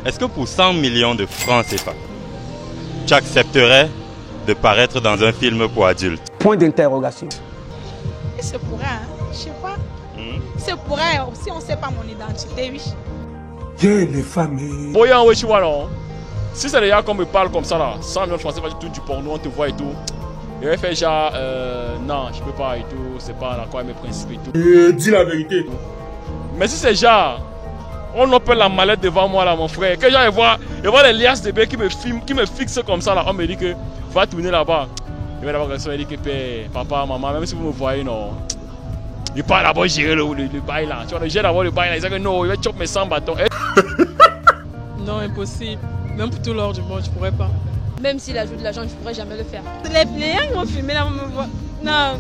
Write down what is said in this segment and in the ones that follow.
Est-ce que pour 100 millions de francs CFA, tu accepterais de paraître dans un film pour adultes? Point d'interrogation. C'est pourrait, hein? Je sais pas. C'est pourrait, si on ne sait pas mon identité, oui. Dieu, les familles. Boyan, oui, tu vois, non? Si c'est les gars qu'on me parle comme ça, là, 100 millions de francs, c'est pas du tout du porno, on te voit et tout. Il va faire genre, non, je peux pas et tout, c'est pas là quoi mes principes et tout. Dis la vérité. Mais si c'est genre, on appelle la mallette devant moi là, mon frère, que genre, il voit les liasses de bébés qui me filment, qui me fixent comme ça là, on me dit que va tourner là-bas. Il va d'abord il dit que papa, maman, même si vous me voyez, non. Il part d'abord gérer le bail là. Tu vois, il gère d'abord le bail là, il dit que non, il va choper mes 100 bâtons. Non, impossible. Même pour tout l'or du monde, je pourrais pas. Même s'il ajoute de l'argent, je pourrais jamais le faire. Les gens qui vont filmer là, vont me voir. Non.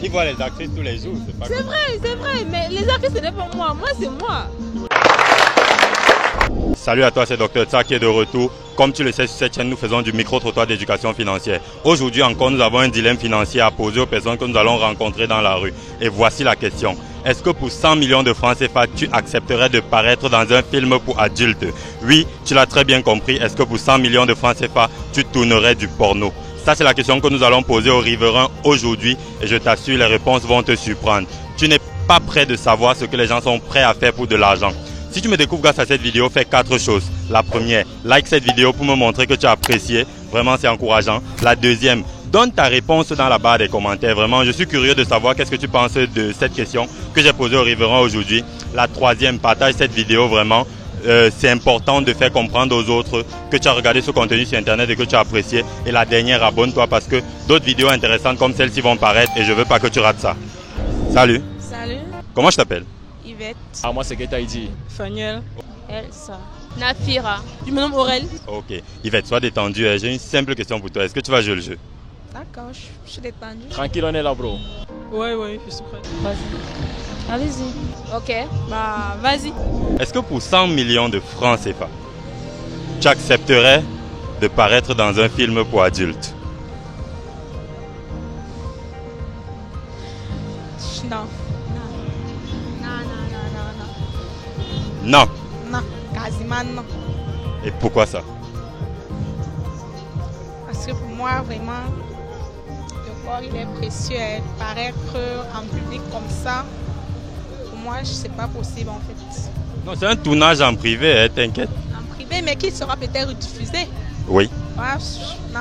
Ils voient les actrices tous les jours, c'est pas C'est vrai, mais les actrices, ce n'est pas moi. Moi, c'est moi. Salut à toi, c'est Dr Tsa qui est de retour. Comme tu le sais, sur cette chaîne, nous faisons du micro-trottoir d'éducation financière. Aujourd'hui encore, nous avons un dilemme financier à poser aux personnes que nous allons rencontrer dans la rue. Et voici la question. Est-ce que pour 100 millions de francs CFA, tu accepterais de paraître dans un film pour adultes? Oui, tu l'as très bien compris. Est-ce que pour 100 millions de francs CFA, tu tournerais du porno? Ça, c'est la question que nous allons poser aux riverains aujourd'hui. Et je t'assure, les réponses vont te surprendre. Tu n'es pas prêt de savoir ce que les gens sont prêts à faire pour de l'argent. Si tu me découvres grâce à cette vidéo, fais 4 choses. La première, like cette vidéo pour me montrer que tu as apprécié. Vraiment, c'est encourageant. La deuxième, donne ta réponse dans la barre des commentaires. Vraiment, je suis curieux de savoir qu'est-ce que tu penses de cette question que j'ai posée aux riverains aujourd'hui. La troisième, partage cette vidéo vraiment. C'est important de faire comprendre aux autres que tu as regardé ce contenu sur Internet et que tu as apprécié. Et la dernière, abonne-toi parce que d'autres vidéos intéressantes comme celle-ci vont paraître et je veux pas que tu rates ça. Salut. Salut, Comment je t'appelle? Yvette. Ah, moi, c'est Getaïdi. Faniel. Elsa. Nafira. Je me nomme Aurel. Ok. Yvette, sois détendue. J'ai une simple question pour toi. Est-ce que tu vas jouer le jeu? D'accord, je suis détendue. Tranquille, on est là, bro. Ouais, je suis prêt. Vas-y. Allez-y. Ok. Bah, vas-y. Est-ce que pour 100 millions de francs CFA, tu accepterais de paraître dans un film pour adultes? Non. Non. Non, quasiment non. Et pourquoi ça? Parce que pour moi, vraiment, le corps, il est précieux. Paraître en public comme ça, pour moi, c'est pas possible en fait. Non, c'est un tournage en privé, hein, t'inquiète. En privé, mais qui sera peut-être diffusé. Oui. Ouais, non.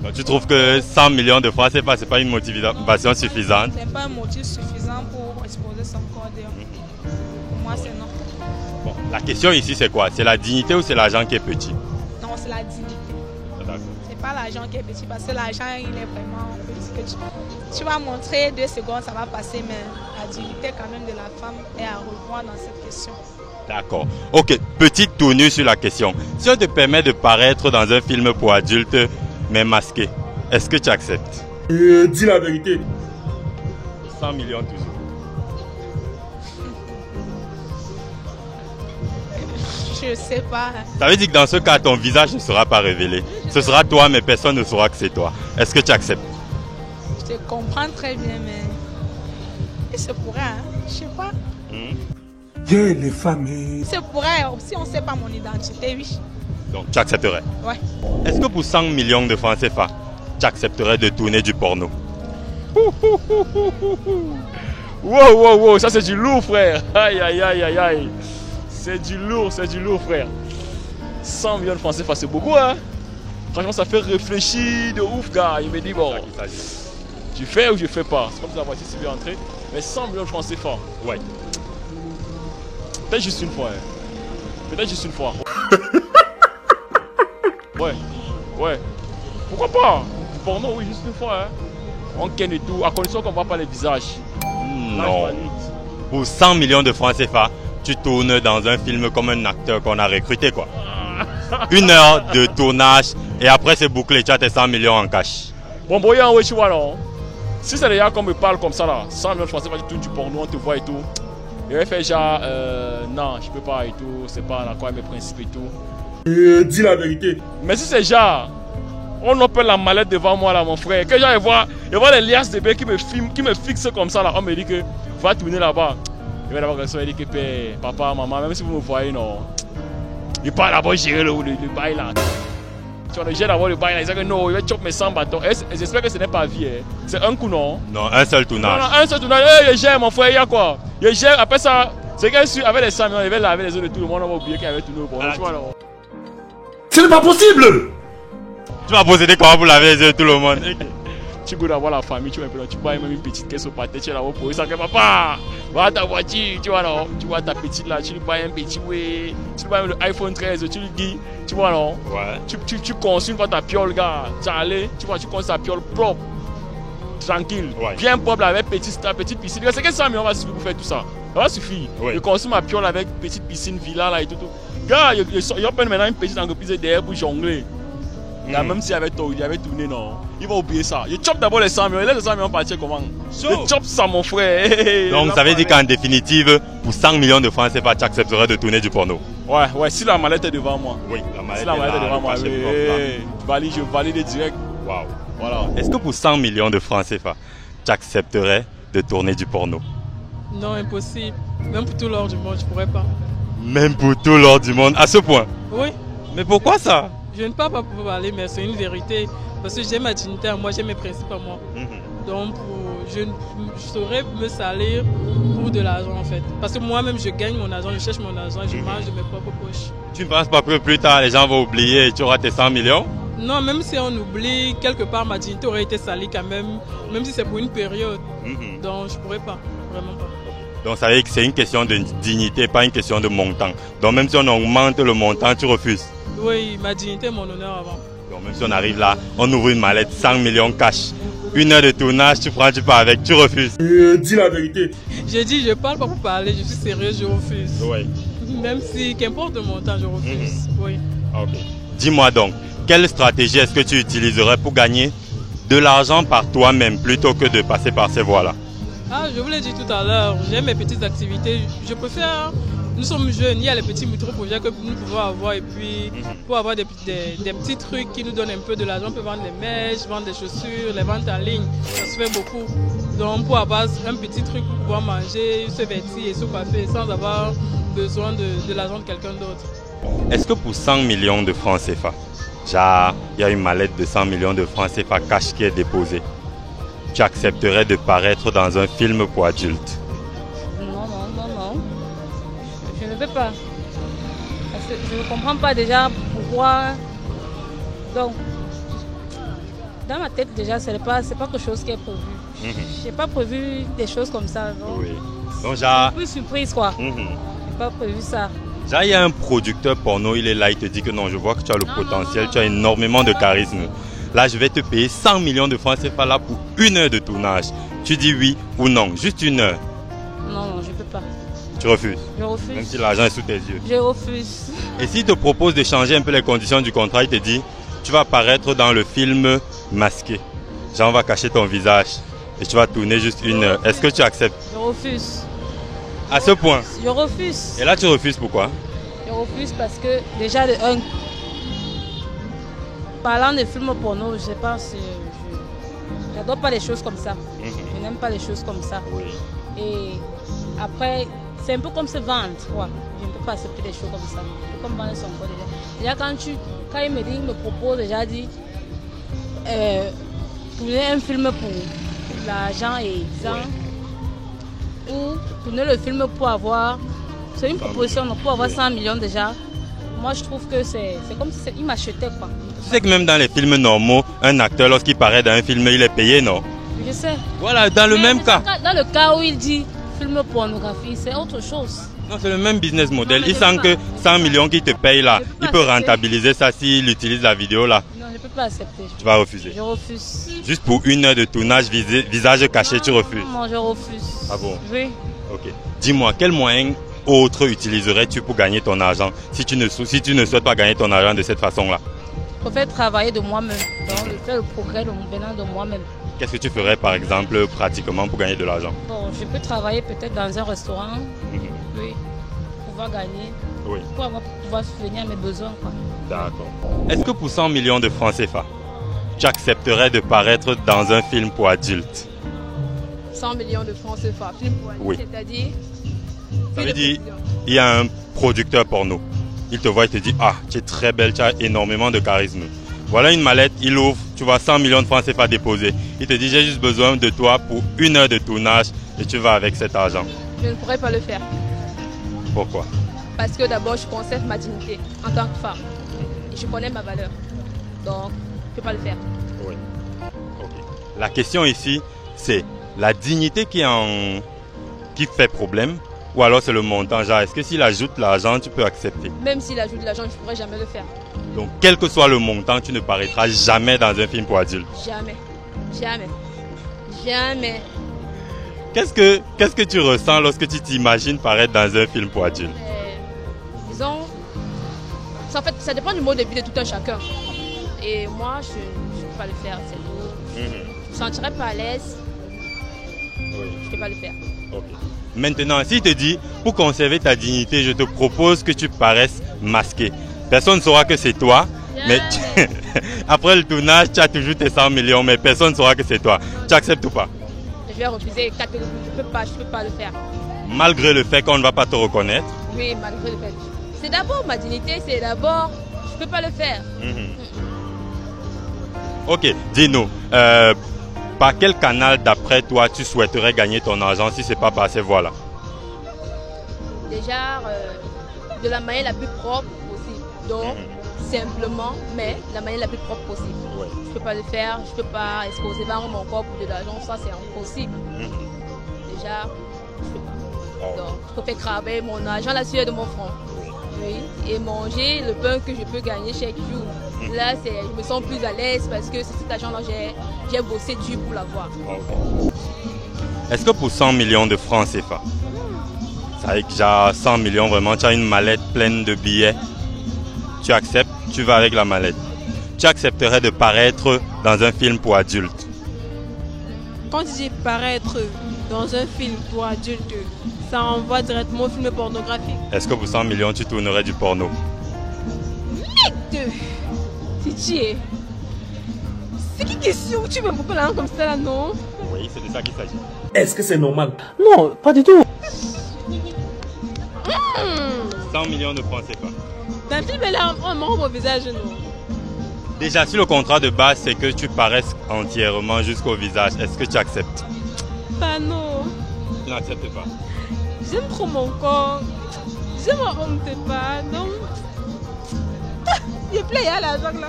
Donc, tu trouves que 100 millions de francs CFA, c'est pas une motivation suffisante? C'est pas un motif suffisant pour exposer son corps dehors. Pour moi, c'est non. Bon, la question ici, c'est quoi? C'est la dignité ou c'est l'argent qui est petit? Non, c'est la dignité. D'accord. C'est pas l'argent qui est petit parce que l'argent, il est vraiment petit. Que tu vas montrer 2 secondes, ça va passer, mais la dignité quand même de la femme est à revoir dans cette question. D'accord. Ok, petite tournure sur la question. Si on te permet de paraître dans un film pour adultes, mais masqué, est-ce que tu acceptes? Dis la vérité. 100 millions toujours. Je sais pas. Ça veut dire que dans ce cas, ton visage ne sera pas révélé. Ce sera toi, mais personne ne saura que c'est toi. Est-ce que tu acceptes? Je te comprends très bien, mais il se pourrait, hein? Je sais pas. Dieu, les familles. Il se pourrait, si on ne sait pas mon identité, oui. Donc, tu accepterais? Ouais. Est-ce que pour 100 millions de francs CFA, tu accepterais de tourner du porno? Wow, ça c'est du lourd, frère. Aïe. C'est du lourd, frère. 100 millions de francs CFA, c'est beaucoup, hein. Franchement, ça fait réfléchir de ouf, gars. Il me dit, bon, tu fais ou je fais pas? C'est comme ça, la voiture s'est bien entrée. Mais 100 millions de francs CFA, ouais. Peut-être juste une fois, hein. Ouais. Pourquoi pas? Du porno, oui, juste une fois, hein. On ken et tout, à condition qu'on ne voit pas les visages. Non. Pour 100 millions de francs CFA, tu tournes dans un film comme un acteur qu'on a recruté, quoi. 1 heure de tournage et après c'est bouclé, tu as tes 100 millions en cash. Bon, Boyan, oui, tu vois, non. Si c'est les gars qu'on me parle comme ça, là, 100 millions de francs CFA, tu tournes du porno, on te voit et tout. Il va faire genre, non, je peux pas et tout, c'est pas là quoi mes principes et tout. Dis la vérité. Mais si c'est genre, on appelle la mallette devant moi là, mon frère, que genre il voit les liasses de bébés qui me filment, qui me fixent comme ça là, on me dit que va tourner là-bas. Il va d'abord il dit que père, papa, maman, même si vous me voyez, non. Il part d'abord gérer le bail là. Tu vois, j'ai d'abord le bail là, il dit que non, il va chopper mes 100 bâtons. J'espère que ce n'est pas vie. Hein. C'est un coup, non? Non, un seul tournage. Non, un seul tournage. Il gère, mon frère, il y a quoi? Il gère, après ça, c'est qu'avec les 100 millions, il va laver les yeux de tout le monde, on va oublier qu'il avait tourné au Porno. Ce n'est pas possible! Tu vas posséder quoi pour laver les yeux de tout le monde? Tu peux avoir la famille, tu vois même une petite caisse au pâté, tu es là-bas pour ça que papa, voilà ta voiture, tu vois non, tu vois ta petite là, tu lui payes un petit way, tu lui payes le iPhone 13, tu lui dis, tu vois non, ouais. Tu consumes ta piole gars, tu allé, tu vois, tu consommes ta piole propre, tranquille, ouais. Bien propre là, avec petite piscine, c'est que 100 millions va suffire pour faire tout ça, ça va suffire, ouais. Je consomme ma piole avec petite piscine, villa là et tout, gars, il y a maintenant une petite entreprise derrière pour jongler. Là, même s'il avait tourné, non. Il va oublier ça. Il chope d'abord les 100 millions. Il laisse les 100 millions partir comment? Il chope ça, mon frère. Donc, vous avez dit qu'en définitive, pour 100 millions de francs CFA, tu accepterais de tourner du porno? Ouais, si la mallette est devant moi. Oui, la mallette, si la mallette est devant moi. Je valide direct. Waouh. Voilà. Est-ce que pour 100 millions de francs CFA, tu accepterais de tourner du porno? Non, impossible. Même pour tout l'or du monde, je ne pourrais pas. Même pour tout l'or du monde, à ce point? Oui. Mais pourquoi ça? Je ne peux pas pouvoir parler, mais c'est une vérité. Parce que j'ai ma dignité à moi, j'ai mes principes à moi. Donc, je saurais me salir pour de l'argent en fait. Parce que moi-même, je gagne mon argent, je cherche mon argent et je mange de mes propres poches. Tu ne penses pas que plus tard, les gens vont oublier et tu auras tes 100 millions? Non, même si on oublie, quelque part, ma dignité aurait été salie quand même, même si c'est pour une période. Donc, je ne pourrais pas, vraiment pas. Donc, ça veut dire que c'est une question de dignité, pas une question de montant. Donc, même si on augmente le montant, tu refuses? Oui, ma dignité, mon honneur avant. Donc même si on arrive là, on ouvre une mallette, 100 millions cash. 1 heure de tournage, tu prends, tu pars avec, tu refuses. Dis la vérité. J'ai dit, je parle pas pour parler, je suis sérieux, je refuse. Oui. Même si, qu'importe le montant, je refuse. Oui. Ok. Dis-moi donc, quelle stratégie est-ce que tu utiliserais pour gagner de l'argent par toi-même plutôt que de passer par ces voies-là? Ah, je vous l'ai dit tout à l'heure, j'ai mes petites activités. Je préfère... Nous sommes jeunes, il y a les petits micro-projets que nous pouvons avoir et puis pour avoir des petits trucs qui nous donnent un peu de l'argent, on peut vendre des mèches, vendre des chaussures, les ventes en ligne, ça se fait beaucoup. Donc pour avoir un petit truc pour pouvoir manger, se vêtir et se coiffer sans avoir besoin de l'argent de quelqu'un d'autre. Est-ce que pour 100 millions de francs CFA, genre il y a une mallette de 100 millions de francs CFA cash qui est déposée, tu accepterais de paraître dans un film pour adultes? Je ne veux pas. Parce que je ne comprends pas déjà pourquoi. Donc, dans ma tête déjà, c'est pas quelque chose qui est prévu. Je n'ai pas prévu des choses comme ça. Donc, oui. Donc, genre... C'est plus surprise quoi. Je n'ai pas prévu ça. Genre, il y a un producteur porno, il est là, il te dit que non, je vois que tu as le potentiel, tu as énormément de charisme. Là, je vais te payer 100 millions de francs CFA là pour 1 heure de tournage. Tu dis oui ou non, juste 1 heure. Non, je ne peux pas. Tu refuses? Je refuse. Même si l'argent est sous tes yeux? Je refuse. Et s'il te propose de changer un peu les conditions du contrat, il te dit, tu vas apparaître dans le film masqué. Genre, on va cacher ton visage et tu vas tourner juste 1 heure. Est-ce que tu acceptes? Je refuse. À ce point? Je refuse. Et là, tu refuses pourquoi? Je refuse parce que déjà, parlant de films porno, je ne sais pas si... Je n'adore pas les choses comme ça. Je n'aime pas les choses comme ça. Oui. Et après... C'est un peu comme se vendre, quoi. Je ne peux pas accepter des choses comme ça. C'est comme vendre son corps déjà. Déjà quand il me propose, déjà dit, tourner un film pour l'argent et ça, ou tourner le film pour avoir, c'est une proposition pour avoir 100 millions déjà. Moi je trouve que c'est comme si il m'achetait quoi. Tu sais que même dans les films normaux, un acteur lorsqu'il paraît dans un film, il est payé, non? Je sais. Voilà, dans le même cas. Dans le cas où il dit film pornographie, c'est autre chose. Non, c'est le même business model. Il sent que 100 millions qu'il te paye là, il peut rentabiliser ça s'il utilise la vidéo là. Non, je ne peux pas accepter. Tu vas refuser? Je refuse. Juste pour 1 heure de tournage, visage caché, tu refuses? Non, je refuse. Ah bon? Oui. Ok. Dis-moi, quel moyen autre utiliserais-tu pour gagner ton argent si tu ne souhaites pas gagner ton argent de cette façon-là? Je préfère travailler de moi-même, donc faire le progrès venant de moi-même. Qu'est-ce que tu ferais par exemple pratiquement pour gagner de l'argent? Bon, je peux travailler peut-être dans un restaurant, oui, pour pouvoir gagner, pour pouvoir subvenir à mes besoins. D'accord. Est-ce que pour 100 millions de francs CFA, tu accepterais de paraître dans un film pour adultes? 100 millions de francs CFA, film pour adultes, c'est-à-dire Ça veut dire, il y a un producteur porno. Il te voit et te dit, ah, tu es très belle, tu as énormément de charisme. Voilà une mallette, il ouvre, tu vois 100 millions de francs CFA déposés. Il te dit, j'ai juste besoin de toi pour 1 heure de tournage et tu vas avec cet argent. Je ne pourrais pas le faire. Pourquoi? Parce que d'abord, je conserve ma dignité en tant que femme. Et je connais ma valeur. Donc, je ne peux pas le faire. Oui. Ok. La question ici, c'est la dignité qui fait problème ou alors c'est le montant. Genre, est-ce que s'il ajoute l'argent, tu peux accepter? Même s'il ajoute de l'argent, je ne pourrais jamais le faire. Donc, quel que soit le montant, tu ne paraîtras jamais dans un film pour adultes. Jamais. Jamais. Jamais. Qu'est-ce que tu ressens lorsque tu t'imagines paraître dans un film pour adultes? Disons, en fait, ça dépend du mode de vie de tout un chacun. Et moi, je ne peux pas le faire, c'est tout. Je ne me sentirais pas à l'aise. Oui. Je ne peux pas le faire. Ok. Maintenant, s'il te dit, pour conserver ta dignité, je te propose que tu paraisses masqué. Personne ne saura que c'est toi. Mais après le tournage, tu as toujours tes 100 millions, mais personne ne saura que c'est toi. Tu acceptes ou pas? Je vais refuser. Je ne peux pas le faire. Malgré le fait qu'on ne va pas te reconnaître? Oui, malgré le fait. C'est d'abord ma dignité, c'est d'abord... Je ne peux pas le faire. Ok, dis-nous, par quel canal d'après toi tu souhaiterais gagner ton argent si ce n'est pas par ces voies-là? Déjà, de la manière la plus propre possible. Donc, simplement, mais la manière la plus propre possible. Ouais. Je ne peux pas le faire, je ne peux pas exposer mon corps pour de l'argent, ça c'est impossible. Déjà, je ne peux pas. Donc, je préfère cramer mon argent la sueur de mon front. Oui, et manger le pain que je peux gagner chaque jour. Là, je me sens plus à l'aise parce que c'est cet argent-là, j'ai bossé dur pour l'avoir. Okay. Est-ce que pour 100 millions de francs CFA, ça veut dire que déjà 100 millions, vraiment, tu as une mallette pleine de billets, tu acceptes, tu vas avec la mallette. Tu accepterais de paraître dans un film pour adultes? Quand tu dis paraître dans un film pour adultes, ça envoie directement au film pornographique. Est-ce que pour 100 millions, tu tournerais du porno? Mec Titi, c'est qui question où tu me beaucoup là comme ça là, non? Oui, c'est de ça qu'il s'agit. Est-ce que c'est normal? Non, pas du tout. 100 millions de francs CFA. Dans le film, là, on montre mon visage, non? Déjà, si le contrat de base, c'est que tu paraisses entièrement jusqu'au visage, est-ce que tu acceptes? Pas non. Tu n'acceptes pas? J'aime trop mon corps. Je ne me honte pas, donc... Il plaît à la jungle là.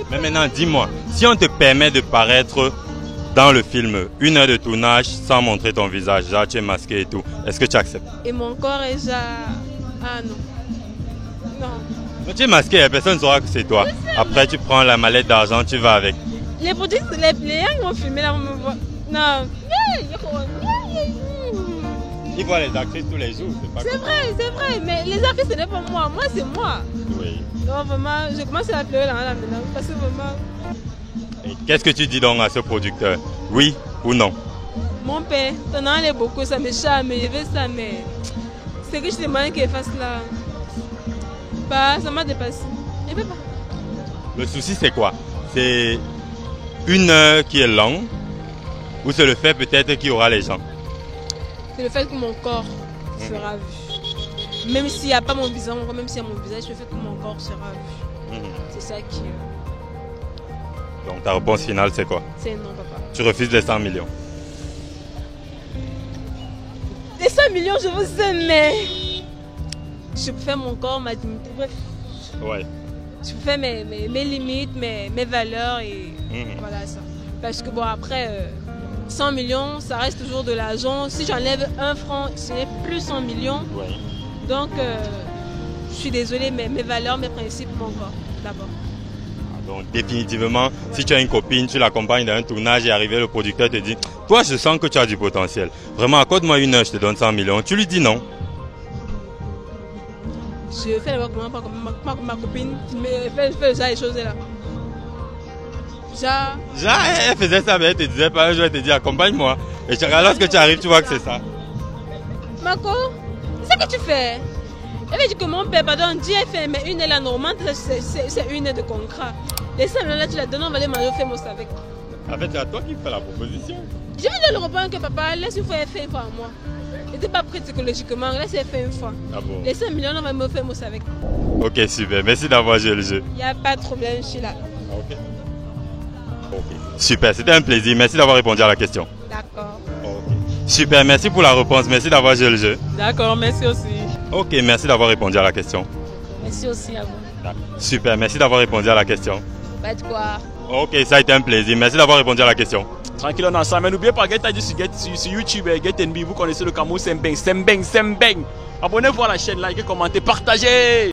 Mais maintenant, dis-moi, si on te permet de paraître dans le film, 1 heure de tournage sans montrer ton visage, genre tu es masqué et tout, est-ce que tu acceptes? Et mon corps est déjà... Ah non. Non. Mais tu es masqué, personne ne saura que c'est toi. Après, tu prends la mallette d'argent, tu vas avec. Les producteurs, les gens qui vont filmer là, vont me voir. Non. Ils voient les actrices tous les jours, c'est pas c'est vrai, mais les actrices, ce n'est pas moi. Moi, c'est moi. Oui. Donc vraiment, je commence à pleurer là maintenant, parce que vraiment... Et qu'est-ce que tu dis donc à ce producteur? Oui ou non? Mon père, t'en as beaucoup, ça me charme, je veux ça, mais... C'est que je demande qu'il fasse là. Bah, ça m'a dépassé. Je ne peux pas. Le souci, c'est quoi? C'est 1 heure qui est longue ou c'est le fait peut-être qu'il y aura les gens? C'est le fait que mon corps sera vu. Même s'il n'y a pas mon visage, même s'il y a mon visage, le fait que mon corps sera vu. C'est ça qui... Donc ta réponse finale, c'est quoi? C'est non, papa. Tu refuses les 100 millions? Les 100 millions, je vous aime, mais... Je peux faire mon corps, ma dignité, bref. Ouais. Je peux faire mes limites, mes valeurs et voilà ça. Parce que bon, après, 100 millions, ça reste toujours de l'argent. Si j'enlève 1 franc, ce n'est plus 100 millions. Ouais. Donc, je suis désolée, mais mes valeurs, mes principes, mon corps, d'abord. Donc définitivement, si tu as une copine, tu l'accompagnes dans un tournage et arrivé, le producteur te dit « Toi, je sens que tu as du potentiel. Vraiment, accorde-moi 1 heure, je te donne 100 millions. » Tu lui dis non. Je fais d'abord pas comme ma copine qui fait déjà les choses là. Elle faisait ça, mais elle te disait pas un jour, elle te dit accompagne-moi. Et lorsque tu arrives, tu vois que c'est ça. Marco, c'est ce que tu fais. Elle dit que mon père, pardon, dit elle fait, mais 1 heure là, normalement, c'est 1 heure de contrat. Les 100 là, tu la donnes, on va aller manger au famous avec. En fait, c'est à toi qui fais la proposition. Je vais le reprendre que papa, laisse une fois faire à moi. n'étais pas prêt psychologiquement. Là, c'est fait une fois. Ah bon? Les 5 millions, on va me faire mousse avec. Ok, super. Merci d'avoir joué le jeu. Il n'y a pas de problème, je suis là. Ok. Super, c'était un plaisir. Merci d'avoir répondu à la question. D'accord. Super, merci pour la réponse. Merci d'avoir joué le jeu. D'accord, merci aussi. Ok, merci d'avoir répondu à la question. Merci aussi à vous. Super, merci d'avoir répondu à la question. Pas de quoi. Ok, ça a été un plaisir. Merci d'avoir répondu à la question. Tranquille, on est ensemble. Mais n'oubliez pas, sur YouTube, GetNB, vous connaissez le Cameroun, Sembeng. Abonnez-vous à la chaîne, likez, commentez, partagez.